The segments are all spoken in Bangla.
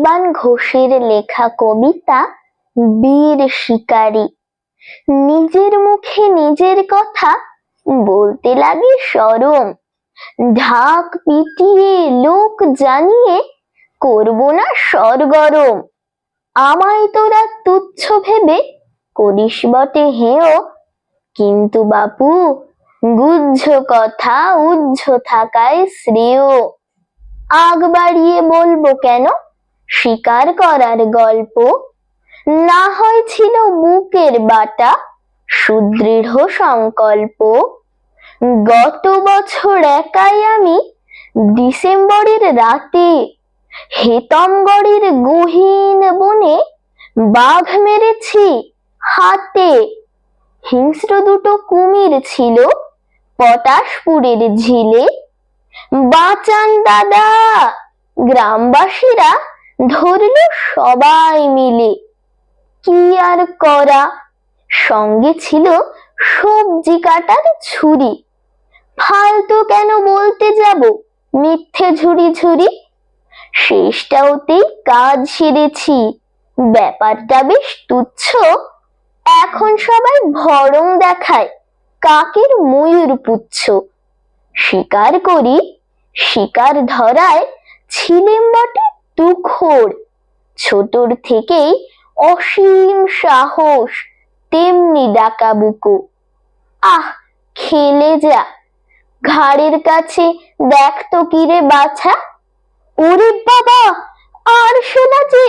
বান ঘোষের লেখা কবিতা বীর শিকারী। নিজের মুখে নিজের কথা বলতে লাগে শরম, ঢাক পিটিয়ে লোক জানিয়ে করব না সরগরম। আমায় তোরা তুচ্ছ ভেবে করিস বটে হেয়, কিন্তু বাপু গুহ্য কথা উহ্য থাকায় শ্রেয়। আগ বাড়িয়ে বলবো কেন স্বীকার করার গল্প, না হয় ছিল বুকের বাটা সুদৃঢ় সংকল্প। গত বছর একাই আমি ডিসেম্বরের রাতে হেতমগড়ের গহীন বনে বাঘ মেরেছি হাতে। হিংস্র দুটো কুমির ছিল পটাশপুরের ঝিলে। বাঁচান দাদা, গ্রামবাসীরা ধরল সবাই মিলে। কি আর করা, সঙ্গে ছিল সবজি কাটার ছুরি। ফালতু কেন বলতে যাব মিথ্যে ঝুড়ি ঝুড়ি। শেষটাওতেই কাজ সেরেছি, ব্যাপারটা বেশ তুচ্ছ। এখন সবাই ভরং দেখায় কাকের ময়ূর পুচ্ছ। স্বীকার করি শিকার ধরায় ছিলেম বটে তুখোড়। ছোটর থেকেই অসীম সাহস, তেমনি ডাকাবুকো। আহ খেলে যা, ঘাড়ের কাছে দেখ তো কিরে বাছা। ওরে বাবা, আর শোনা যে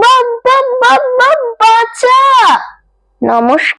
বাবা বাবা বাঁচা। নমস্কার।